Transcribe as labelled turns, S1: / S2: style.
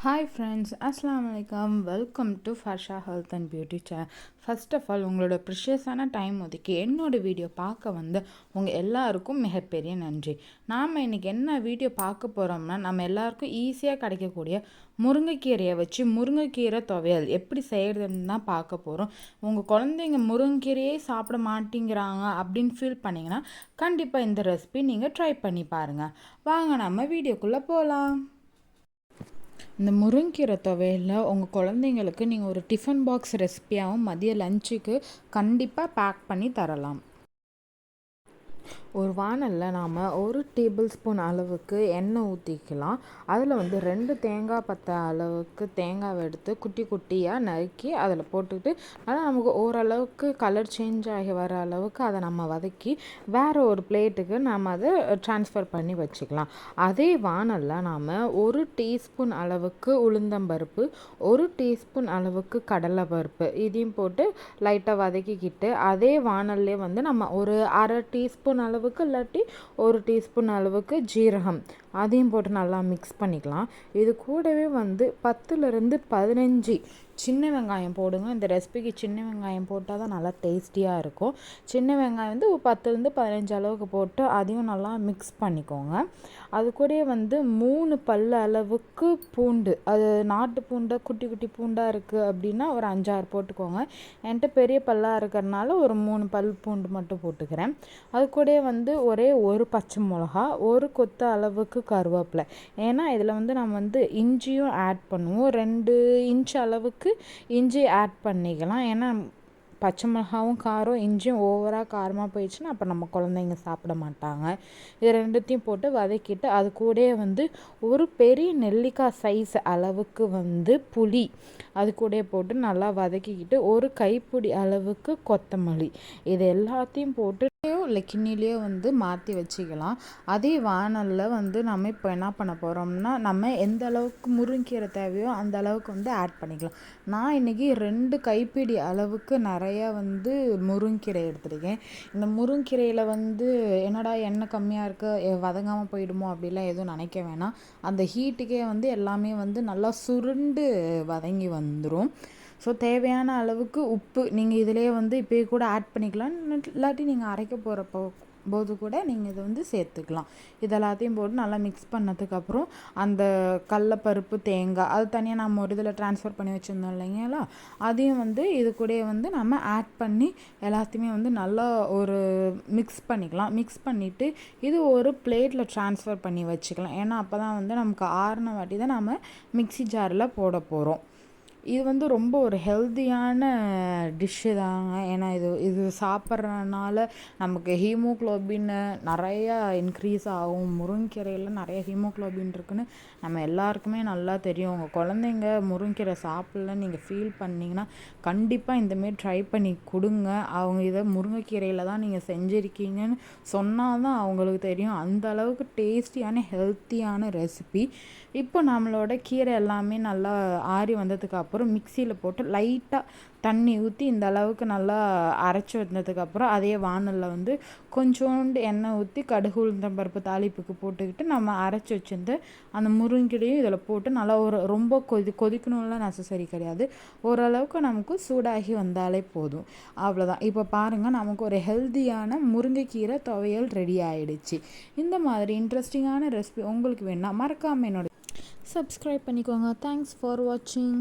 S1: Hi friends, அஸ்ஸலாமு அலைக்கும். Welcome to Farsha health and beauty channel. First of all, உங்களோட ப்ரிஷியஸான டைம் ஒதுக்கி என்னோடய வீடியோ பார்க்க வந்து உங்கள் எல்லாருக்கும் மிகப்பெரிய நன்றி. நாம் இன்றைக்கி என்ன வீடியோ பார்க்க போகிறோம்னா, நம்ம எல்லாருக்கும் ஈஸியாக கிடைக்கக்கூடிய முருங்கைக்கீரையை வச்சு முருங்கைக்கீரை துவையல் எப்படி செய்கிறதுன்னு தான் பார்க்க போகிறோம். உங்கள் குழந்தைங்க முருங்கைக்கீரையே சாப்பிட மாட்டேங்கிறாங்க அப்படின்னு ஃபீல் பண்ணிங்கன்னா கண்டிப்பாக இந்த ரெசிபி நீங்கள் ட்ரை பண்ணி பாருங்கள். வாங்க நம்ம வீடியோக்குள்ளே போகலாம். இந்த முருங்கீரை துவையலில் உங்கள் குழந்தைங்களுக்கு நீங்கள் ஒரு டிஃபன் பாக்ஸ் ரெசிபியாகவும் மதிய லஞ்சுக்கு கண்டிப்பாக பேக் பண்ணி தரலாம். ஒரு வானலில் நாம் 1 டேபிள் ஸ்பூன் அளவுக்கு எண்ணெய் ஊற்றிக்கலாம். அதில் வந்து 2 தேங்காய் பத்த அளவுக்கு தேங்காவை எடுத்து குட்டி குட்டியாக நறுக்கி அதில் போட்டுக்கிட்டு ஆனால் நமக்கு ஓரளவுக்கு கலர் சேஞ்ச் ஆகி வர அளவுக்கு அதை நம்ம வதக்கி வேறு ஒரு பிளேட்டுக்கு நாம் அதை ட்ரான்ஸ்ஃபர் பண்ணி வச்சுக்கலாம். அதே வானலில் நாம் 1 டீஸ்பூன் அளவுக்கு உளுந்தம்பருப்பு, 1 டீஸ்பூன் அளவுக்கு கடலைப்பருப்பு இதையும் போட்டு லைட்டாக வதக்கிக்கிட்டு அதே வானல்லே வந்து நம்ம ஒரு அரை டீஸ்பூன் அளவுக்கு இல்லாட்டி 1 டீஸ்பூன் அளவுக்கு ஜீரகம் அதையும் போட்டு நல்லா மிக்ஸ் பண்ணிக்கலாம். இது கூடவே வந்து 10லிருந்து 15 சின்ன வெங்காயம் போடுங்க. இந்த ரெசிபிக்கு சின்ன வெங்காயம் போட்டால் தான் நல்லா டேஸ்டியாக இருக்கும். சின்ன வெங்காயம் வந்து 10லிருந்து 15 அளவுக்கு போட்டு அதையும் நல்லா மிக்ஸ் பண்ணிக்கோங்க. அது கூட வந்து 3 பல் அளவுக்கு பூண்டு, அது நாட்டு பூண்டை குட்டி குட்டி பூண்டாக இருக்குது அப்படின்னா ஒரு 5-6 போட்டுக்கோங்க. என்கிட்ட பெரிய பல்லாக இருக்கிறதுனால ஒரு 3 பல் பூண்டு மட்டும் போட்டுக்கிறேன். அது கூட வந்து ஒரே ஒரு பச்சை மிளகா, ஒரு கொத்து அளவுக்கு கருவேப்பிலை. ஏன்னா இதில் வந்து நம்ம வந்து இஞ்சியும் ஆட் பண்ணுவோம். 2 இன்ச் அளவுக்கு இஞ்சி ஆட் பண்ணிக்கலாம். ஏன்னா பச்சை மிளகாவும் காரம், இஞ்சியும் ஓவராக காரமாக போயிடுச்சுன்னா அப்போ நம்ம குழந்தைங்க சாப்பிட மாட்டாங்க. இது ரெண்டுத்தையும் போட்டு வதக்கிட்டு அது கூட வந்து ஒரு பெரிய நெல்லிக்காய் சைஸ் அளவுக்கு வந்து புளி அது கூட போட்டு நல்லா வதக்கிக்கிட்டு ஒரு கைப்பிடி அளவுக்கு கொத்தமல்லி இது எல்லாத்தையும் போட்டு இல்லை கிண்ணிலேயோ வந்து மாற்றி வச்சுக்கலாம். அதே வானலில் வந்து நம்ம இப்போ என்ன பண்ண போகிறோம்னா, நம்ம எந்த அளவுக்கு முருங்கீரை தேவையோ அந்த அளவுக்கு வந்து ஆட் பண்ணிக்கலாம். நான் இன்றைக்கி 2 கைப்பிடி அளவுக்கு நிறையா வந்து முருங்கீரை எடுத்துருக்கேன். இந்த முருங்கீரையில் வந்து என்னடா எண்ணெய் கம்மியாக இருக்குது, வதங்காமல் போயிடுமோ அப்படிலாம் எதுவும் நினைக்க வேணாம். அந்த ஹீட்டுக்கே வந்து எல்லாமே வந்து நல்லா சுருண்டு வதங்கி வந்துடும். ஸோ தேவையான அளவுக்கு உப்பு நீங்கள் இதிலே வந்து இப்போயே கூட ஆட் பண்ணிக்கலாம். இல்லாட்டி நீங்கள் அரைக்க போகிறப்போ போது கூட நீங்கள் இதை வந்து சேர்த்துக்கலாம். இதெல்லாத்தையும் போட்டு நல்லா மிக்ஸ் பண்ணதுக்கப்புறம் அந்த கடலப்பருப்பு, தேங்காய் அது தனியாக நம்ம ஒரு இதில் ட்ரான்ஸ்ஃபர் பண்ணி வச்சுருந்தோம் இல்லைங்களா, அதையும் வந்து இது கூட வந்து நம்ம ஆட் பண்ணி எல்லாத்தையுமே வந்து நல்லா ஒரு மிக்ஸ் பண்ணிக்கலாம். மிக்ஸ் பண்ணிவிட்டு இது ஒரு பிளேட்டில் ட்ரான்ஸ்ஃபர் பண்ணி வச்சுக்கலாம். ஏன்னா அப்போ தான் வந்து நமக்கு ஆறின வாட்டி தான் நம்ம மிக்ஸி ஜாரில் போட போகிறோம். இது வந்து ரொம்ப ஒரு ஹெல்த்தியான டிஷ்ஷு தாங்க. ஏன்னா இது சாப்பிட்றதுனால நமக்கு ஹீமோக்ளோபின் நிறையா இன்க்ரீஸ் ஆகும். முருங்கீரையில் நிறைய ஹீமோக்ளோபின் இருக்குதுன்னு நம்ம எல்லாருக்குமே நல்லா தெரியும். உங்கள் குழந்தைங்க முருங்கீரை சாப்பிட்லன்னு நீங்கள் ஃபீல் பண்ணிங்கன்னா கண்டிப்பாக இந்தமாரி ட்ரை பண்ணி கொடுங்க. அவங்க இதை முருங்கைக்கீரையில் தான் நீங்கள் செஞ்சுருக்கீங்கன்னு சொன்னால் தான் அவங்களுக்கு தெரியும். அந்த அளவுக்கு டேஸ்டியான ஹெல்த்தியான ரெசிபி. இப்போ நம்மளோட கீரை எல்லாமே நல்லா ஆறி வந்ததுக்கப்புறம் மிக்சியில் போட்டு லைட்டாக தண்ணி ஊற்றி இந்த அளவுக்கு நல்லா அரைச்சி வந்ததுக்கப்புறம் அதே வானலில் வந்து கொஞ்சோண்டு எண்ணெய் ஊற்றி கடுகு உளுந்தம்பருப்பு தாளிப்புக்கு போட்டுக்கிட்டு நம்ம அரைச்சி வச்சிருந்து அந்த முருங்கீரையும் இதில் போட்டு நல்லா ஒரு ரொம்ப கொதிக்கணும்லாம் நெசசரி கிடையாது. ஓரளவுக்கு நமக்கு சூடாகி வந்தாலே போதும். அவ்வளோதான். இப்போ பாருங்கள், நமக்கு ஒரு ஹெல்த்தியான முருங்கைக்கீரை துவையல் ரெடி ஆகிடுச்சு. இந்த மாதிரி இன்ட்ரெஸ்டிங்கான ரெசிபி உங்களுக்கு வேணும்னா மறக்காமல் என்னோட சப்ஸ்கிரைப் பண்ணிக்கோங்க. தேங்க்ஸ் ஃபார் வாட்சிங்.